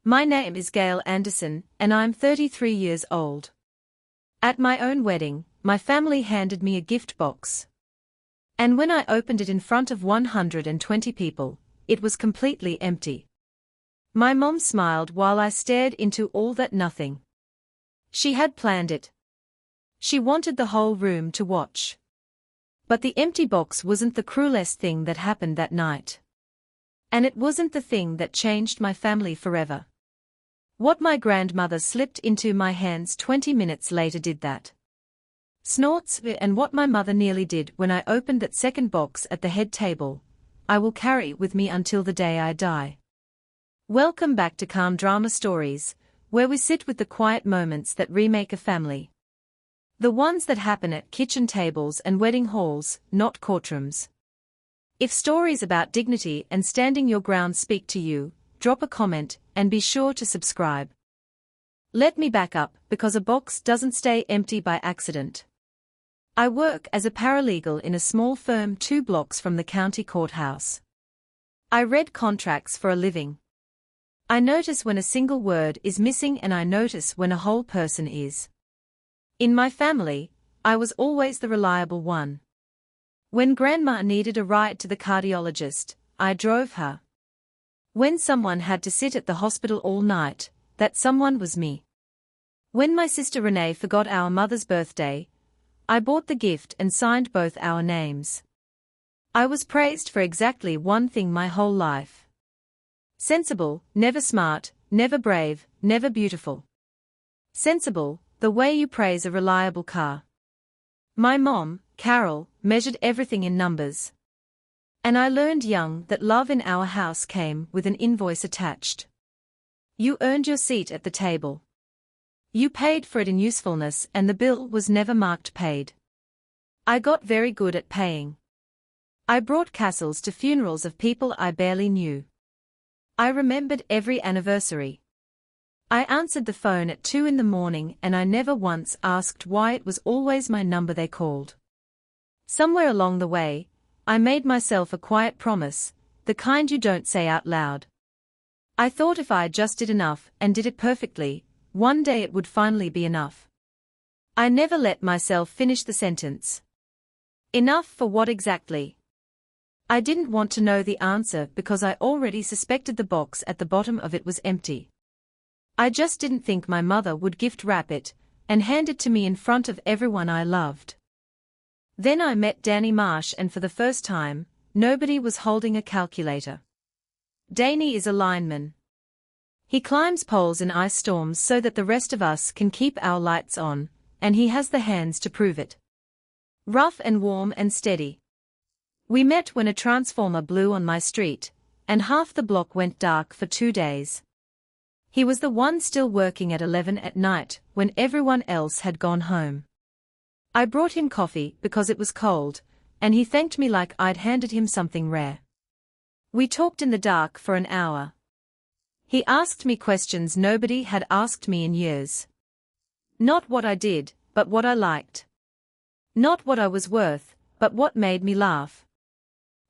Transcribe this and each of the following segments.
My name is Gail Anderson, and I'm 33 years old. At my own wedding, my family handed me a gift box. And when I opened it in front of 120 people, it was completely empty. My mom smiled while I stared into all that nothing. She had planned it. She wanted the whole room to watch. But the empty box wasn't the cruelest thing that happened that night. And it wasn't the thing that changed my family forever. What my grandmother slipped into my hands 20 minutes later did that. Snorts, and what my mother nearly did when I opened that second box at the head table, I will carry with me until the day I die. Welcome back to Calm Drama Stories, where we sit with the quiet moments that remake a family. The ones that happen at kitchen tables and wedding halls, not courtrooms. If stories about dignity and standing your ground speak to you, drop a comment, and be sure to subscribe. Let me back up, because a box doesn't stay empty by accident. I work as a paralegal in a small firm 2 blocks from the county courthouse. I read contracts for a living. I notice when a single word is missing, and I notice when a whole person is. In my family, I was always the reliable one. When Grandma needed a ride to the cardiologist, I drove her. When someone had to sit at the hospital all night, that someone was me. When my sister Renee forgot our mother's birthday, I bought the gift and signed both our names. I was praised for exactly one thing my whole life. Sensible, never smart, never brave, never beautiful. Sensible, the way you praise a reliable car. My mom, Carol, measured everything in numbers. And I learned young that love in our house came with an invoice attached. You earned your seat at the table. You paid for it in usefulness, and the bill was never marked paid. I got very good at paying. I brought castles to funerals of people I barely knew. I remembered every anniversary. I answered the phone at 2 in the morning, and I never once asked why it was always my number they called. Somewhere along the way, I made myself a quiet promise, the kind you don't say out loud. I thought if I just did enough and did it perfectly, one day it would finally be enough. I never let myself finish the sentence. Enough for what exactly? I didn't want to know the answer because I already suspected the box at the bottom of it was empty. I just didn't think my mother would gift wrap it and hand it to me in front of everyone I loved. Then I met Danny Marsh, and for the first time, nobody was holding a calculator. Danny is a lineman. He climbs poles in ice storms so that the rest of us can keep our lights on, and he has the hands to prove it. Rough and warm and steady. We met when a transformer blew on my street, and half the block went dark for 2 days. He was the one still working at 11 at night when everyone else had gone home. I brought him coffee because it was cold, and he thanked me like I'd handed him something rare. We talked in the dark for an hour. He asked me questions nobody had asked me in years. Not what I did, but what I liked. Not what I was worth, but what made me laugh.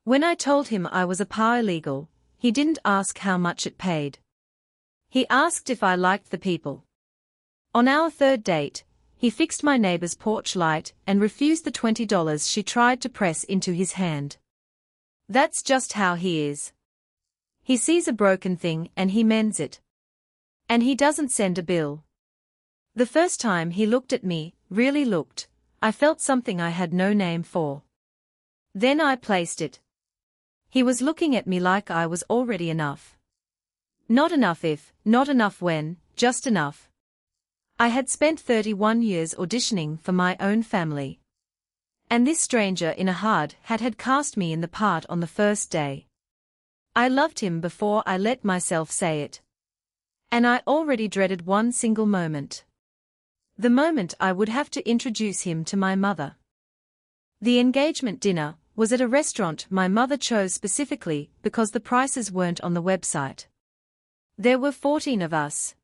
When I told him I was a paralegal, he didn't ask how much it paid. He asked if I liked the people. On our 3rd date, he fixed my neighbor's porch light and refused the $20 she tried to press into his hand. That's just how he is. He sees a broken thing and he mends it. And he doesn't send a bill. The first time he looked at me, really looked, I felt something I had no name for. Then I placed it. He was looking at me like I was already enough. Not enough if, not enough when, just enough. I had spent 31 years auditioning for my own family. And this stranger in a hard hat had cast me in the part on the first day. I loved him before I let myself say it. And I already dreaded one single moment. The moment I would have to introduce him to my mother. The engagement dinner was at a restaurant my mother chose specifically because the prices weren't on the website. There were 14 of us.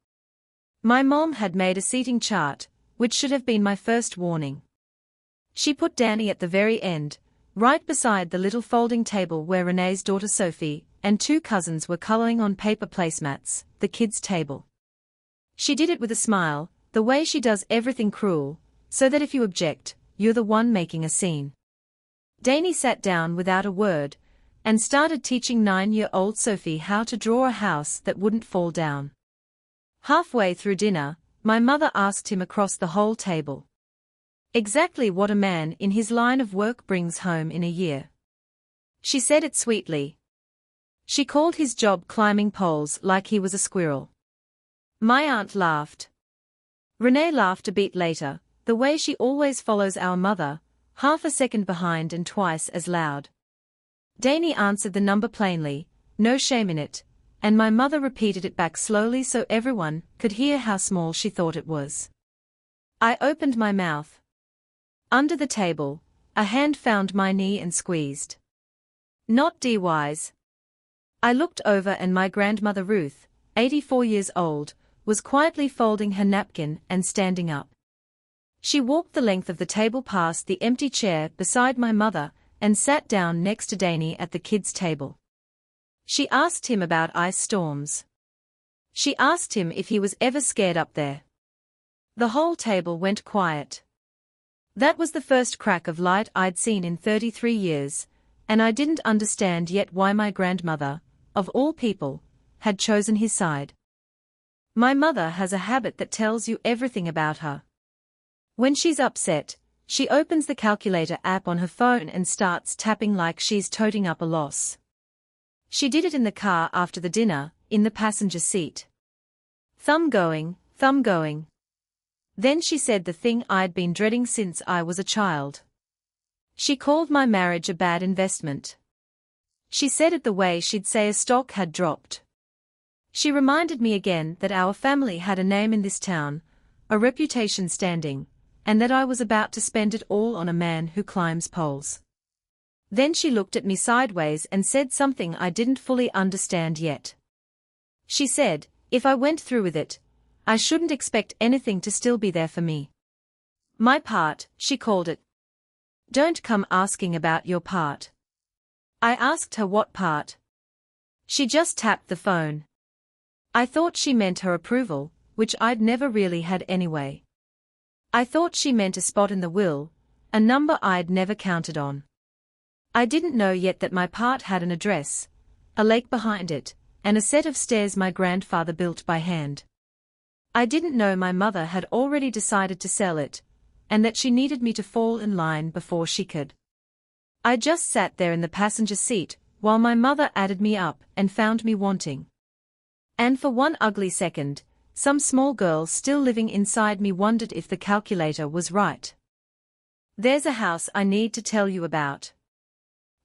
My mom had made a seating chart, which should have been my first warning. She put Danny at the very end, right beside the little folding table where Renee's daughter Sophie and 2 cousins were coloring on paper placemats, the kids' table. She did it with a smile, the way she does everything cruel, so that if you object, you're the one making a scene. Danny sat down without a word, and started teaching 9-year-old Sophie how to draw a house that wouldn't fall down. Halfway through dinner, my mother asked him across the whole table exactly what a man in his line of work brings home in a year. She said it sweetly. She called his job climbing poles like he was a squirrel. My aunt laughed. Renee laughed a bit later, the way she always follows our mother, half a second behind and twice as loud. Danny answered the number plainly, no shame in it, and my mother repeated it back slowly so everyone could hear how small she thought it was. I opened my mouth. Under the table, a hand found my knee and squeezed. Not D-wise. I looked over and my grandmother Ruth, 84 years old, was quietly folding her napkin and standing up. She walked the length of the table past the empty chair beside my mother and sat down next to Danny at the kids' table. She asked him about ice storms. She asked him if he was ever scared up there. The whole table went quiet. That was the first crack of light I'd seen in 33 years, and I didn't understand yet why my grandmother, of all people, had chosen his side. My mother has a habit that tells you everything about her. When she's upset, she opens the calculator app on her phone and starts tapping like she's toting up a loss. She did it in the car after the dinner, in the passenger seat. Thumb going, thumb going. Then she said the thing I'd been dreading since I was a child. She called my marriage a bad investment. She said it the way she'd say a stock had dropped. She reminded me again that our family had a name in this town, a reputation standing, and that I was about to spend it all on a man who climbs poles. Then she looked at me sideways and said something I didn't fully understand yet. She said, if I went through with it, I shouldn't expect anything to still be there for me. My part, she called it. Don't come asking about your part. I asked her what part. She just tapped the phone. I thought she meant her approval, which I'd never really had anyway. I thought she meant a spot in the will, a number I'd never counted on. I didn't know yet that my part had an address, a lake behind it, and a set of stairs my grandfather built by hand. I didn't know my mother had already decided to sell it, and that she needed me to fall in line before she could. I just sat there in the passenger seat, while my mother added me up and found me wanting. And for one ugly second, some small girl still living inside me wondered if the calculator was right. There's a house I need to tell you about.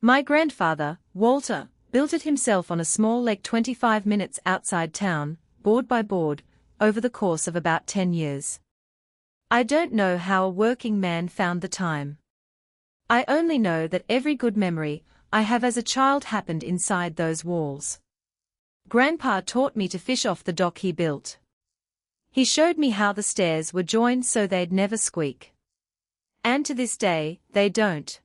My grandfather, Walter, built it himself on a small lake 25 minutes outside town, board by board, over the course of about 10 years. I don't know how a working man found the time. I only know that every good memory I have as a child happened inside those walls. Grandpa taught me to fish off the dock he built. He showed me how the stairs were joined so they'd never squeak. And to this day, they don't.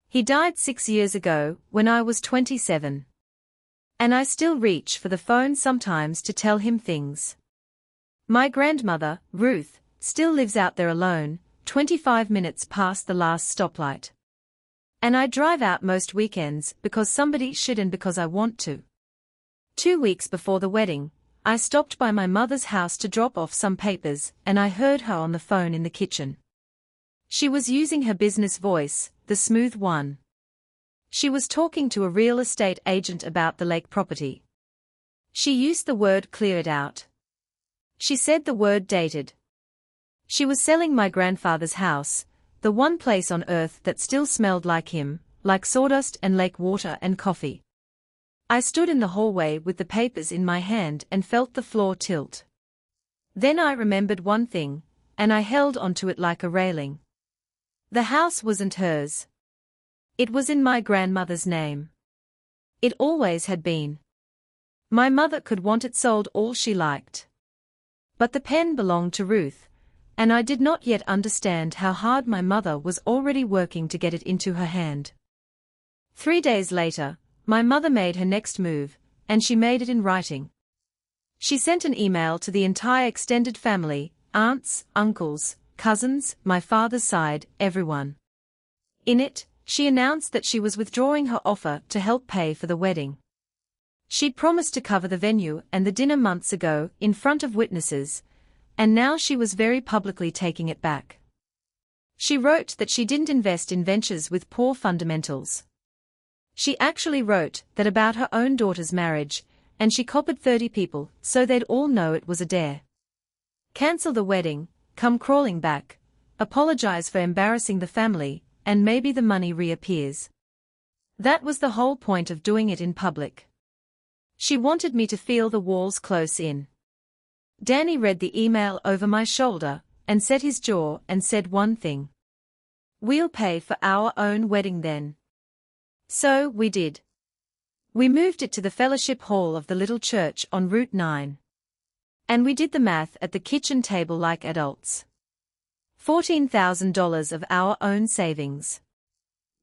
He died 6 years ago, when I was 27. And I still reach for the phone sometimes to tell him things. My grandmother, Ruth, still lives out there alone, 25 minutes past the last stoplight. And I drive out most weekends because somebody should and because I want to. 2 weeks before the wedding, I stopped by my mother's house to drop off some papers and I heard her on the phone in the kitchen. She was using her business voice, the smooth one. She was talking to a real estate agent about the lake property. She used the word cleared out. She said the word dated. She was selling my grandfather's house, the one place on earth that still smelled like him, like sawdust and lake water and coffee. I stood in the hallway with the papers in my hand and felt the floor tilt. Then I remembered one thing, and I held onto it like a railing. The house wasn't hers. It was in my grandmother's name. It always had been. My mother could want it sold all she liked. But the pen belonged to Ruth, and I did not yet understand how hard my mother was already working to get it into her hand. 3 days later, my mother made her next move, and she made it in writing. She sent an email to the entire extended family, aunts, uncles, cousins, my father's side, everyone. In it, she announced that she was withdrawing her offer to help pay for the wedding. She'd promised to cover the venue and the dinner months ago, in front of witnesses, and now she was very publicly taking it back. She wrote that she didn't invest in ventures with poor fundamentals. She actually wrote that about her own daughter's marriage, and she copied 30 people so they'd all know it was a dare. Cancel the wedding, come crawling back, apologize for embarrassing the family, and maybe the money reappears. That was the whole point of doing it in public. She wanted me to feel the walls close in. Danny read the email over my shoulder, and set his jaw and said one thing. We'll pay for our own wedding then. So we did. We moved it to the fellowship hall of the little church on Route 9. And we did the math at the kitchen table like adults. $14,000 of our own savings.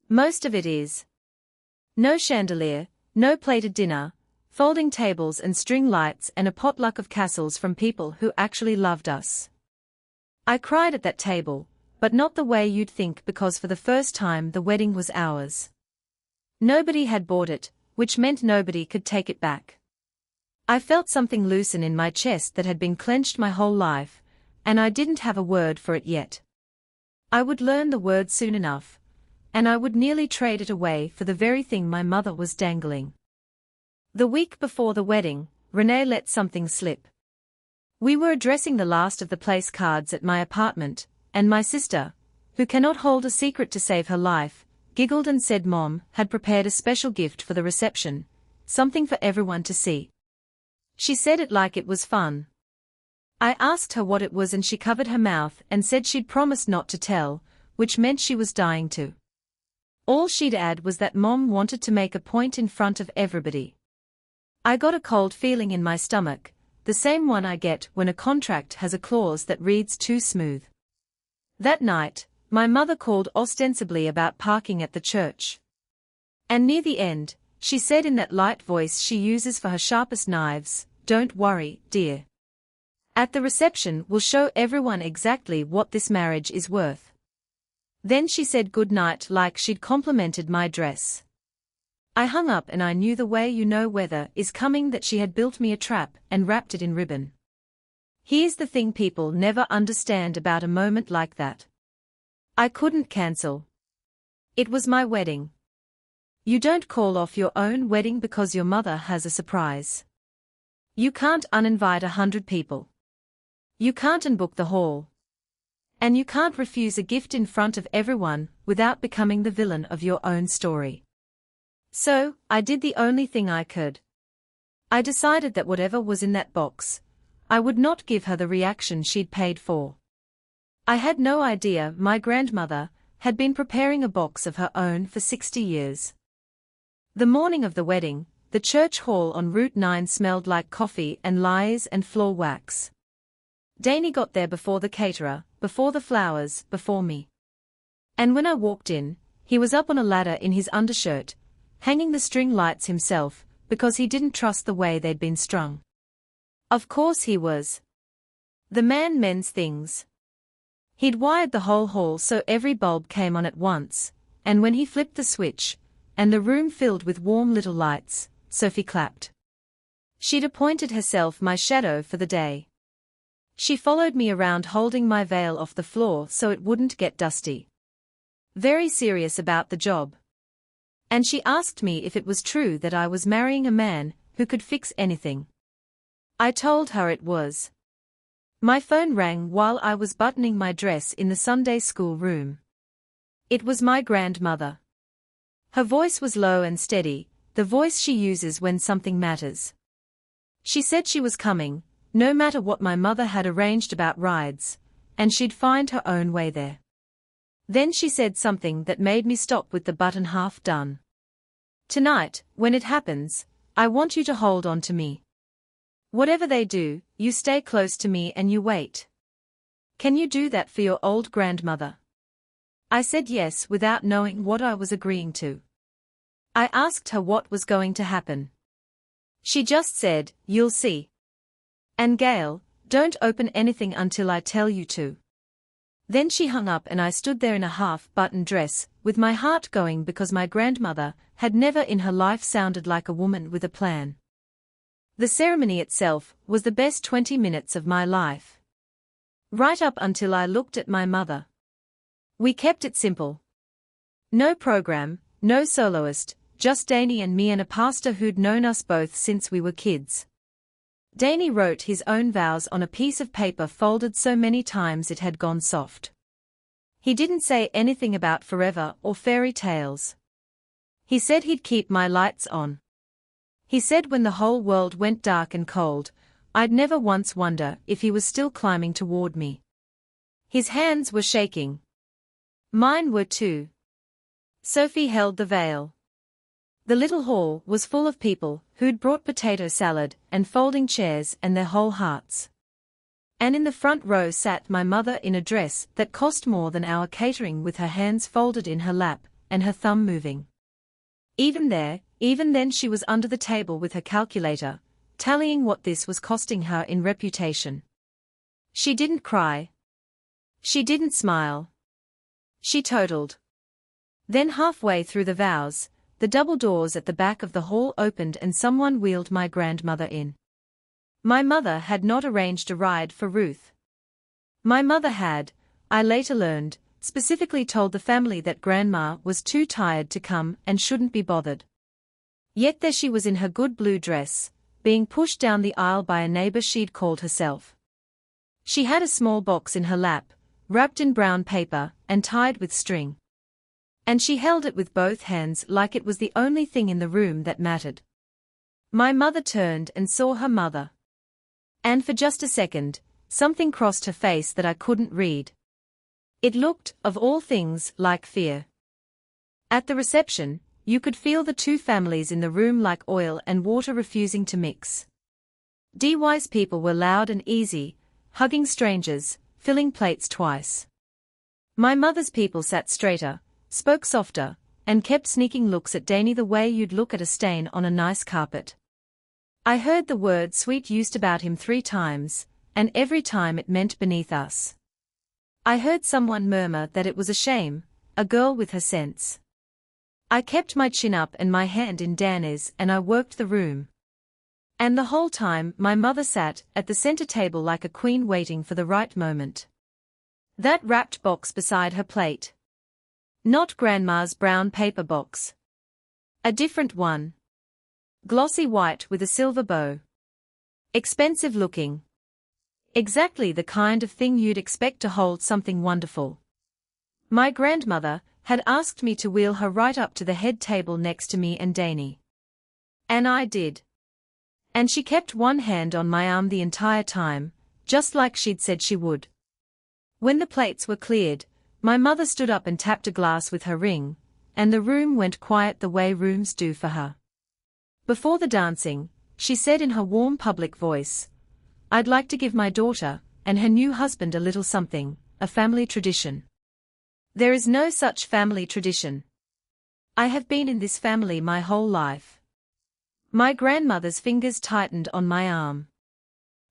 Most of it is. No chandelier, no plated dinner, folding tables and string lights and a potluck of castles from people who actually loved us. I cried at that table, but not the way you'd think because for the first time the wedding was ours. Nobody had bought it, which meant nobody could take it back. I felt something loosen in my chest that had been clenched my whole life, and I didn't have a word for it yet. I would learn the word soon enough, and I would nearly trade it away for the very thing my mother was dangling. The week before the wedding, Renee let something slip. We were addressing the last of the place cards at my apartment, and my sister, who cannot hold a secret to save her life, giggled and said Mom had prepared a special gift for the reception, something for everyone to see. She said it like it was fun. I asked her what it was and she covered her mouth and said she'd promised not to tell, which meant she was dying to. All she'd add was that Mom wanted to make a point in front of everybody. I got a cold feeling in my stomach, the same one I get when a contract has a clause that reads too smooth. That night, my mother called ostensibly about parking at the church. And near the end, she said in that light voice she uses for her sharpest knives, "Don't worry, dear. At the reception we'll show everyone exactly what this marriage is worth." Then she said good night like she'd complimented my dress. I hung up and I knew the way you know weather is coming that she had built me a trap and wrapped it in ribbon. Here's the thing people never understand about a moment like that. I couldn't cancel. It was my wedding. You don't call off your own wedding because your mother has a surprise. You can't uninvite 100 people. You can't unbook the hall. And you can't refuse a gift in front of everyone without becoming the villain of your own story. So, I did the only thing I could. I decided that whatever was in that box, I would not give her the reaction she'd paid for. I had no idea my grandmother had been preparing a box of her own for 60 years. The morning of the wedding, the church hall on Route 9 smelled like coffee and lies and floor wax. Danny got there before the caterer, before the flowers, before me. And when I walked in, he was up on a ladder in his undershirt, hanging the string lights himself, because he didn't trust the way they'd been strung. Of course he was. The man mends things. He'd wired the whole hall so every bulb came on at once, and when he flipped the switch, and the room filled with warm little lights, Sophie clapped. She'd appointed herself my shadow for the day. She followed me around holding my veil off the floor so it wouldn't get dusty. Very serious about the job. And she asked me if it was true that I was marrying a man who could fix anything. I told her it was. My phone rang while I was buttoning my dress in the Sunday school room. It was my grandmother. Her voice was low and steady, the voice she uses when something matters. She said she was coming, no matter what my mother had arranged about rides, and she'd find her own way there. Then she said something that made me stop with the button half done. Tonight, when it happens, I want you to hold on to me. Whatever they do, you stay close to me and you wait. Can you do that for your old grandmother? I said yes without knowing what I was agreeing to. I asked her what was going to happen. She just said, "You'll see. And Gail, don't open anything until I tell you to." Then she hung up and I stood there in a half-buttoned dress, with my heart going because my grandmother had never in her life sounded like a woman with a plan. The ceremony itself was the best 20 minutes of my life. Right up until I looked at my mother. We kept it simple. No program, no soloist, just Danny and me and a pastor who'd known us both since we were kids. Danny wrote his own vows on a piece of paper folded so many times it had gone soft. He didn't say anything about forever or fairy tales. He said he'd keep my lights on. He said when the whole world went dark and cold, I'd never once wonder if he was still climbing toward me. His hands were shaking. Mine were too. Sophie held the veil. The little hall was full of people who'd brought potato salad and folding chairs and their whole hearts. And in the front row sat my mother in a dress that cost more than our catering, with her hands folded in her lap and her thumb moving. Even then she was under the table with her calculator, tallying what this was costing her in reputation. She didn't cry. She didn't smile. She totaled. Then halfway through the vows, the double doors at the back of the hall opened and someone wheeled my grandmother in. My mother had not arranged a ride for Ruth. My mother had, I later learned, specifically told the family that Grandma was too tired to come and shouldn't be bothered. Yet there she was in her good blue dress, being pushed down the aisle by a neighbor she'd called herself. She had a small box in her lap, wrapped in brown paper and tied with string. And she held it with both hands like it was the only thing in the room that mattered. My mother turned and saw her mother. And for just a second, something crossed her face that I couldn't read. It looked, of all things, like fear. At the reception, you could feel the two families in the room like oil and water refusing to mix. DY's people were loud and easy, hugging strangers, filling plates twice. My mother's people sat straighter, spoke softer, and kept sneaking looks at Danny the way you'd look at a stain on a nice carpet. I heard the word sweet used about him 3 times, and every time it meant beneath us. I heard someone murmur that it was a shame, a girl with her sense. I kept my chin up and my hand in Danny's and I worked the room. And the whole time my mother sat at the center table like a queen waiting for the right moment. That wrapped box beside her plate. Not Grandma's brown paper box. A different one. Glossy white with a silver bow. Expensive looking. Exactly the kind of thing you'd expect to hold something wonderful. My grandmother had asked me to wheel her right up to the head table next to me and Danny. And I did. And she kept one hand on my arm the entire time, just like she'd said she would. When the plates were cleared, my mother stood up and tapped a glass with her ring, and the room went quiet the way rooms do for her. Before the dancing, she said in her warm public voice, "I'd like to give my daughter and her new husband a little something, a family tradition." There is no such family tradition. I have been in this family my whole life. My grandmother's fingers tightened on my arm.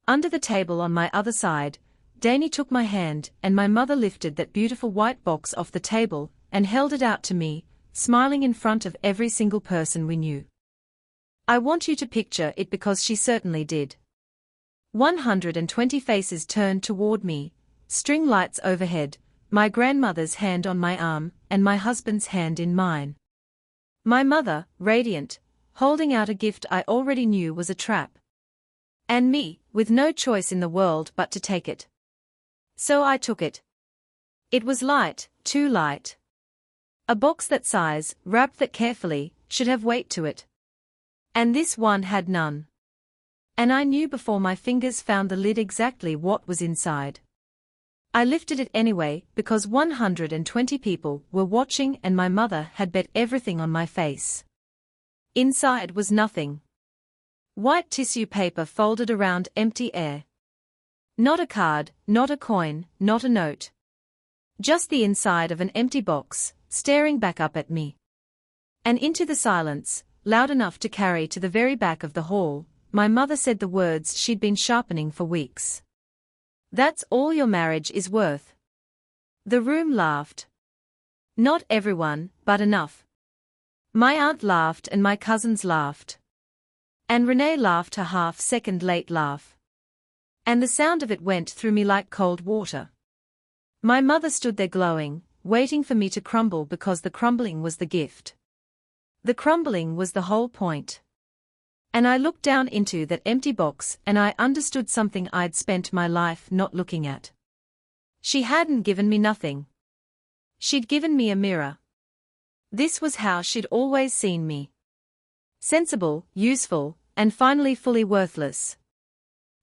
Under the table on my other side, Danny took my hand and my mother lifted that beautiful white box off the table and held it out to me, smiling in front of every single person we knew. I want you to picture it because she certainly did. 120 faces turned toward me, string lights overhead, my grandmother's hand on my arm and my husband's hand in mine. My mother, radiant, holding out a gift I already knew was a trap. And me, with no choice in the world but to take it. So I took it. It was light, too light. A box that size, wrapped that carefully, should have weight to it. And this one had none. And I knew before my fingers found the lid exactly what was inside. I lifted it anyway because 120 people were watching and my mother had bet everything on my face. Inside was nothing. White tissue paper folded around empty air. Not a card, not a coin, not a note. Just the inside of an empty box, staring back up at me. And into the silence, loud enough to carry to the very back of the hall, my mother said the words she'd been sharpening for weeks. "That's all your marriage is worth." The room laughed. Not everyone, but enough. My aunt laughed and my cousins laughed. And Renee laughed her half-second late laugh. And the sound of it went through me like cold water. My mother stood there glowing, waiting for me to crumble because the crumbling was the gift. The crumbling was the whole point. And I looked down into that empty box and I understood something I'd spent my life not looking at. She hadn't given me nothing. She'd given me a mirror. This was how she'd always seen me. Sensible, useful, and finally fully worthless.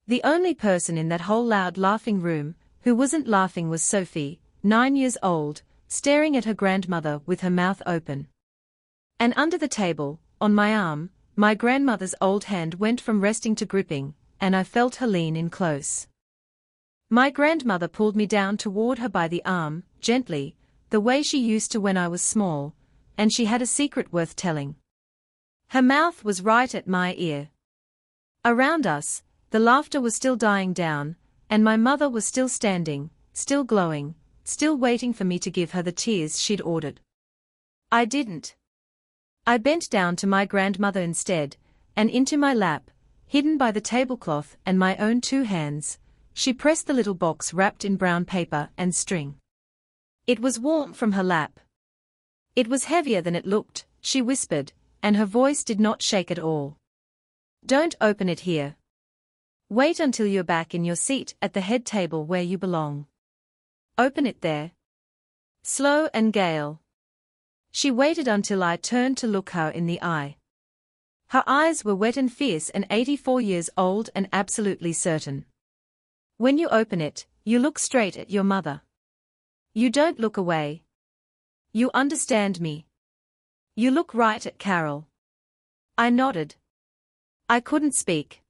The only person in that whole loud laughing room who wasn't laughing was Sophie, 9 years old, staring at her grandmother with her mouth open. And under the table, on my arm, my grandmother's old hand went from resting to gripping, and I felt her lean in close. My grandmother pulled me down toward her by the arm, gently, the way she used to when I was small, and she had a secret worth telling. Her mouth was right at my ear. Around us, the laughter was still dying down, and my mother was still standing, still glowing, still waiting for me to give her the tears she'd ordered. I didn't. I bent down to my grandmother instead, and into my lap, hidden by the tablecloth and my own 2 hands, she pressed the little box wrapped in brown paper and string. It was warm from her lap. It was heavier than it looked, she whispered, and her voice did not shake at all. "Don't open it here. Wait until you're back in your seat at the head table where you belong. Open it there. Slow and Gail." She waited until I turned to look her in the eye. Her eyes were wet and fierce and 84 years old and absolutely certain. "When you open it, you look straight at your mother. You don't look away. You understand me. You look right at Carol." I nodded. I couldn't speak.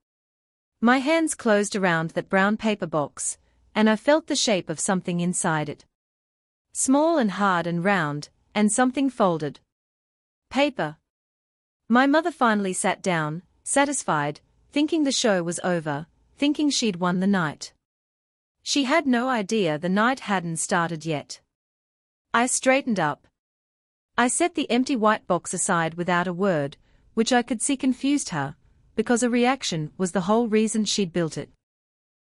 My hands closed around that brown paper box, and I felt the shape of something inside it. Small and hard and round, and something folded. Paper. My mother finally sat down, satisfied, thinking the show was over, thinking she'd won the night. She had no idea the night hadn't started yet. I straightened up. I set the empty white box aside without a word, which I could see confused her, because a reaction was the whole reason she'd built it.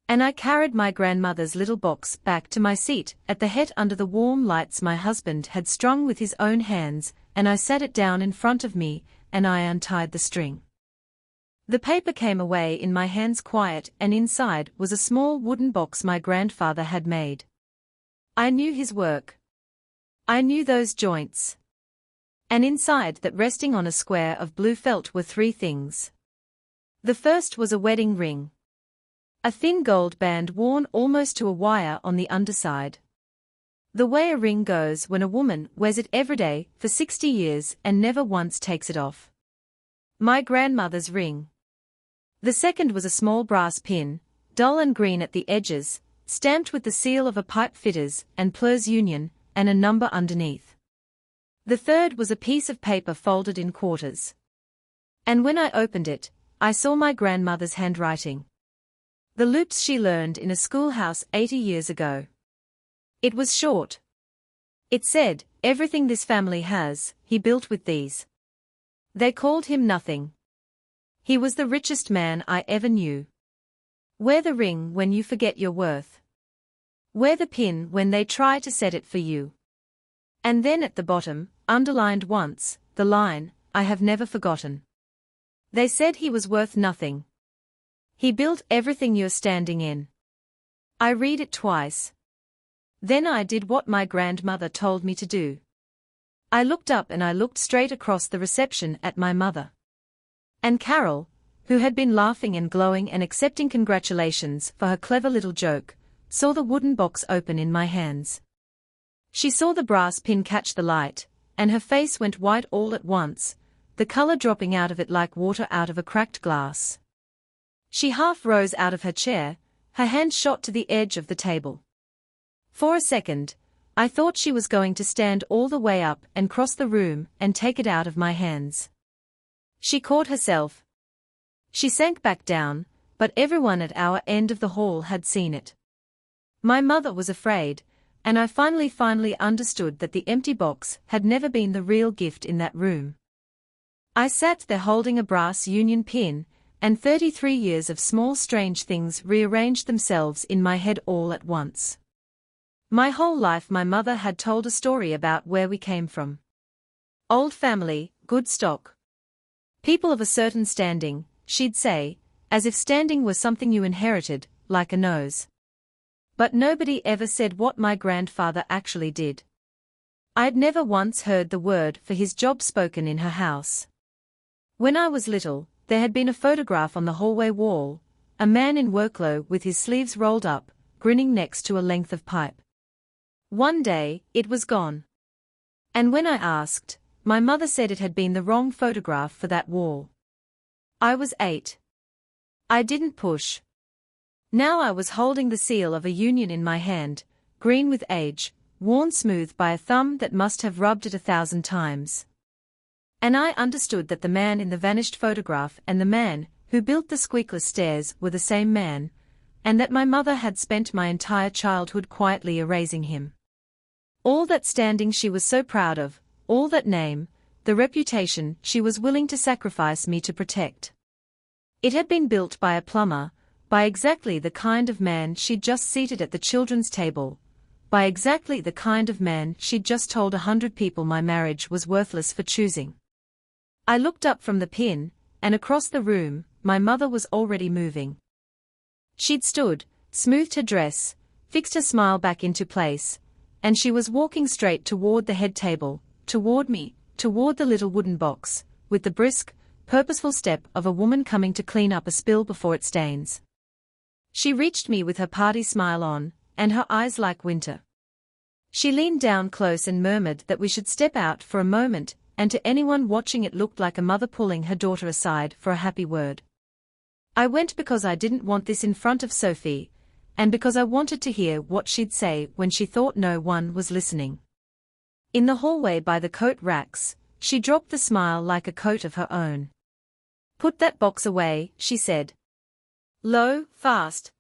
And I carried my grandmother's little box back to my seat at the head under the warm lights my husband had strung with his own hands, and I sat it down in front of me, and I untied the string. The paper came away in my hands quiet, and inside was a small wooden box my grandfather had made. I knew his work. I knew those joints. And inside that, resting on a square of blue felt, were 3 things. The first was a wedding ring. A thin gold band worn almost to a wire on the underside. The way a ring goes when a woman wears it every day for 60 years and never once takes it off. My grandmother's ring. The second was a small brass pin, dull and green at the edges, stamped with the seal of a pipe fitters and plurs union, and a number underneath. The third was a piece of paper folded in quarters. And when I opened it, I saw my grandmother's handwriting. The loops she learned in a schoolhouse 80 years ago. It was short. It said, "Everything this family has, he built with these." They called him nothing. He was the richest man I ever knew. Wear the ring when you forget your worth. Wear the pin when they try to set it for you. And then at the bottom, underlined once, the line, "I have never forgotten." They said he was worth nothing. He built everything you're standing in. I read it twice. Then I did what my grandmother told me to do. I looked up and I looked straight across the reception at my mother. And Carol, who had been laughing and glowing and accepting congratulations for her clever little joke, saw the wooden box open in my hands. She saw the brass pin catch the light, and her face went white all at once, the color dropping out of it like water out of a cracked glass. She half rose out of her chair, her hand shot to the edge of the table. For a second, I thought she was going to stand all the way up and cross the room and take it out of my hands. She caught herself. She sank back down, but everyone at our end of the hall had seen it. My mother was afraid, and I finally understood that the empty box had never been the real gift in that room. I sat there holding a brass union pin, and 33 years of small strange things rearranged themselves in my head all at once. My whole life my mother had told a story about where we came from. Old family, good stock. People of a certain standing, she'd say, as if standing was something you inherited, like a nose. But nobody ever said what my grandfather actually did. I'd never once heard the word for his job spoken in her house. When I was little, there had been a photograph on the hallway wall, a man in workclothes with his sleeves rolled up, grinning next to a length of pipe. One day, it was gone. And when I asked, my mother said it had been the wrong photograph for that wall. I was 8. I didn't push. Now I was holding the seal of a union in my hand, green with age, worn smooth by a thumb that must have rubbed it 1,000 times. And I understood that the man in the vanished photograph and the man who built the squeakless stairs were the same man, and that my mother had spent my entire childhood quietly erasing him. All that standing she was so proud of, all that name, the reputation she was willing to sacrifice me to protect. It had been built by a plumber, by exactly the kind of man she'd just seated at the children's table, by exactly the kind of man she'd just told 100 people my marriage was worthless for choosing. I looked up from the pin, and across the room, my mother was already moving. She'd stood, smoothed her dress, fixed her smile back into place, and she was walking straight toward the head table, toward me, toward the little wooden box, with the brisk, purposeful step of a woman coming to clean up a spill before it stains. She reached me with her party smile on, and her eyes like winter. She leaned down close and murmured that we should step out for a moment, and to anyone watching it looked like a mother pulling her daughter aside for a happy word. I went because I didn't want this in front of Sophie, and because I wanted to hear what she'd say when she thought no one was listening. In the hallway by the coat racks, she dropped the smile like a coat of her own. "Put that box away," she said. "Low, fast."